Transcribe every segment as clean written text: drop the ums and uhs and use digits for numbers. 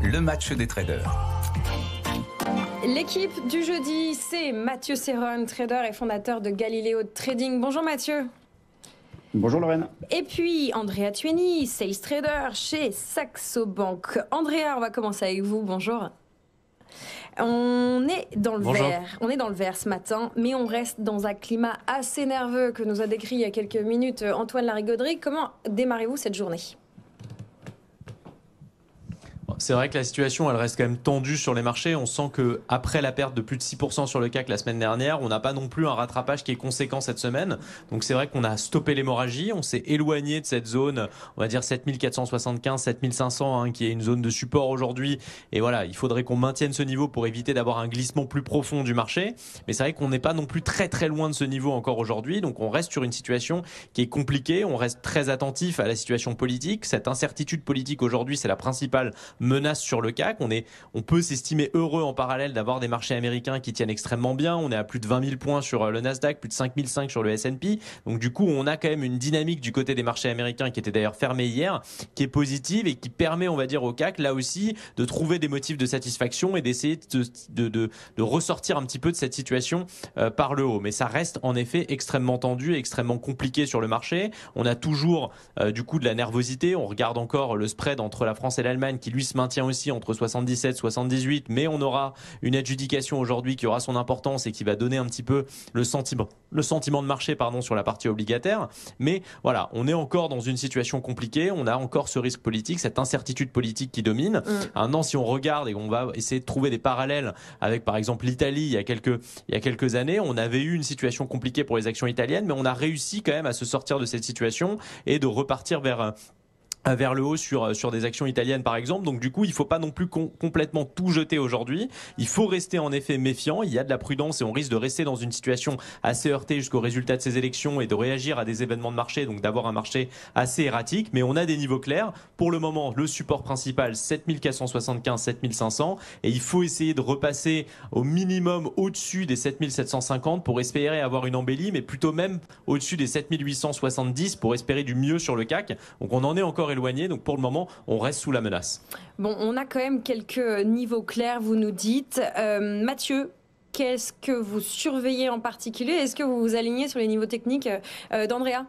le match des traders. L'équipe du jeudi, c'est Mathieu Serron, trader et fondateur de Galileo Trading. Bonjour Mathieu. Bonjour Lorraine. Et puis Andrea Tueni, sales trader chez Saxo Bank. Andrea, on va commencer avec vous. Bonjour. On est dans le vert. On est dans le vert ce matin, mais on reste dans un climat assez nerveux que nous a décrit il y a quelques minutes Antoine Larigauderie. Comment démarrez-vous cette journée ? C'est vrai que la situation, elle reste quand même tendue sur les marchés. On sent qu'après la perte de plus de 6% sur le CAC la semaine dernière, on n'a pas non plus un rattrapage qui est conséquent cette semaine. Donc c'est vrai qu'on a stoppé l'hémorragie, on s'est éloigné de cette zone, on va dire 7475, 7500, qui est une zone de support aujourd'hui. Et voilà, il faudrait qu'on maintienne ce niveau pour éviter d'avoir un glissement plus profond du marché. Mais c'est vrai qu'on n'est pas non plus très très loin de ce niveau encore aujourd'hui. Donc on reste sur une situation qui est compliquée. On reste très attentif à la situation politique. Cette incertitude politique aujourd'hui, c'est la principale menace sur le CAC. On peut s'estimer heureux en parallèle d'avoir des marchés américains qui tiennent extrêmement bien. On est à plus de 20 000 points sur le Nasdaq, plus de 5 500 sur le S&P. Donc du coup, on a quand même une dynamique du côté des marchés américains qui était d'ailleurs fermée hier, qui est positive et qui permet, on va dire, au CAC, là aussi, de trouver des motifs de satisfaction et d'essayer de ressortir un petit peu de cette situation par le haut. Mais ça reste en effet extrêmement tendu et extrêmement compliqué sur le marché. On a toujours du coup de la nervosité. On regarde encore le spread entre la France et l'Allemagne qui lui se maintient aussi entre 77 et 78, mais on aura une adjudication aujourd'hui qui aura son importance et qui va donner un petit peu le sentiment de marché sur la partie obligataire. Mais voilà, on est encore dans une situation compliquée, on a encore ce risque politique, cette incertitude politique qui domine. Maintenant, si on regarde et on va essayer de trouver des parallèles avec par exemple l'Italie il y a quelques années, on avait eu une situation compliquée pour les actions italiennes, mais on a réussi quand même à se sortir de cette situation et de repartir vers le haut sur des actions italiennes par exemple. Donc du coup, il ne faut pas non plus complètement tout jeter aujourd'hui. Il faut rester en effet méfiant. Il y a de la prudence et on risque de rester dans une situation assez heurtée jusqu'au résultat de ces élections et de réagir à des événements de marché, donc d'avoir un marché assez erratique. Mais on a des niveaux clairs. Pour le moment, le support principal, 7475, 7500. Et il faut essayer de repasser au minimum au-dessus des 7750 pour espérer avoir une embellie, mais plutôt même au-dessus des 7870 pour espérer du mieux sur le CAC. Donc on en est encore éloigné, donc pour le moment on reste sous la menace. Bon, on a quand même quelques niveaux clairs, vous nous dites. Mathieu, qu'est-ce que vous surveillez en particulier? Est-ce que vous vous alignez sur les niveaux techniques d'Andrea?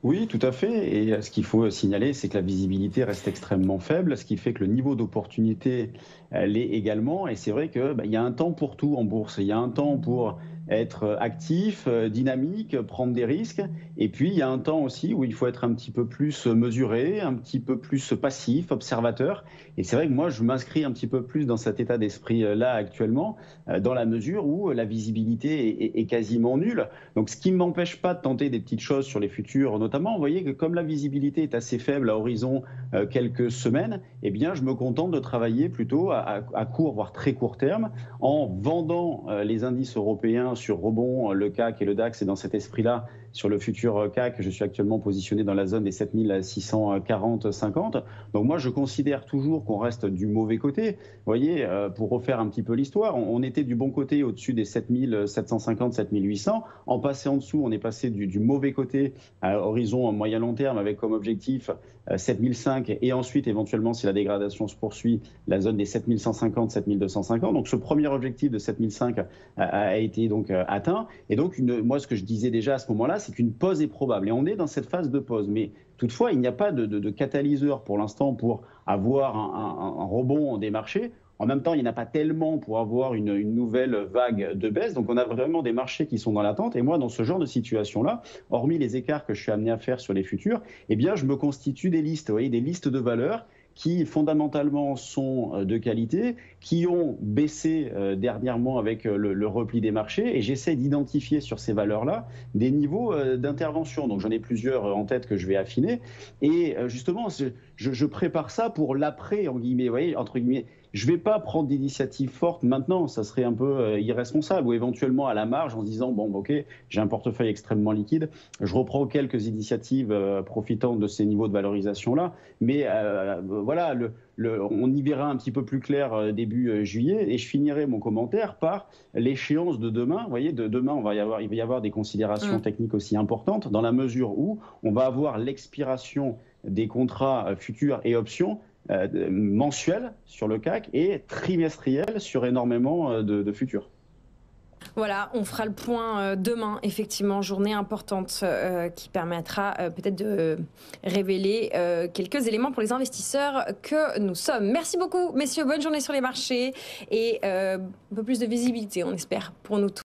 Oui, tout à fait. Et ce qu'il faut signaler, c'est que la visibilité reste extrêmement faible, ce qui fait que le niveau d'opportunité l'est également. Et c'est vrai qu'il y a un temps pour tout en bourse. Il y a un temps pour être actif, dynamique, prendre des risques. Et puis, il y a un temps aussi où il faut être un petit peu plus mesuré, un petit peu plus passif, observateur. Et c'est vrai que moi, je m'inscris un petit peu plus dans cet état d'esprit-là actuellement, dans la mesure où la visibilité est quasiment nulle. Donc, ce qui ne m'empêche pas de tenter des petites choses sur les futurs, notamment, vous voyez que comme la visibilité est assez faible à horizon quelques semaines, eh bien, je me contente de travailler plutôt à court, voire très court terme, en vendant les indices européens sur rebond, le CAC et le DAX, et dans cet esprit-là, sur le futur CAC, je suis actuellement positionné dans la zone des 7640-50. Donc moi, je considère toujours qu'on reste du mauvais côté. Vous voyez, pour refaire un petit peu l'histoire, on était du bon côté au-dessus des 7750-7800. En passé en dessous, on est passé du mauvais côté à horizon moyen-long terme avec comme objectif 7005 et ensuite, éventuellement, si la dégradation se poursuit, la zone des 7150-7250. Donc ce premier objectif de 7005 a été donc atteint. Et donc, moi, ce que je disais déjà à ce moment-là, c'est qu'une pause est probable. Et on est dans cette phase de pause. Mais toutefois, il n'y a pas de catalyseur pour l'instant pour avoir un rebond des marchés. En même temps, il n'y en a pas tellement pour avoir une nouvelle vague de baisse. Donc, on a vraiment des marchés qui sont dans l'attente. Et moi, dans ce genre de situation-là, hormis les écarts que je suis amené à faire sur les futurs, eh bien, je me constitue des listes, vous voyez, des listes de valeurs qui fondamentalement sont de qualité, qui ont baissé dernièrement avec le repli des marchés, et j'essaie d'identifier sur ces valeurs-là des niveaux d'intervention. Donc j'en ai plusieurs en tête que je vais affiner, et justement je prépare ça pour l'après, en guillemets, vous voyez, entre guillemets. Je ne vais pas prendre d'initiative forte maintenant, ça serait un peu irresponsable, ou éventuellement à la marge en se disant, bon, ok, j'ai un portefeuille extrêmement liquide, je reprends quelques initiatives profitant de ces niveaux de valorisation-là, mais voilà, on y verra un petit peu plus clair début juillet, et je finirai mon commentaire par l'échéance de demain. Vous voyez, de demain, il va y avoir des considérations techniques aussi importantes, dans la mesure où on va avoir l'expiration des contrats futurs et options mensuel sur le CAC et trimestriel sur énormément de futurs. Voilà, on fera le point demain, effectivement, journée importante qui permettra peut-être de révéler quelques éléments pour les investisseurs que nous sommes. Merci beaucoup, messieurs, bonne journée sur les marchés et un peu plus de visibilité, on espère, pour nous tous.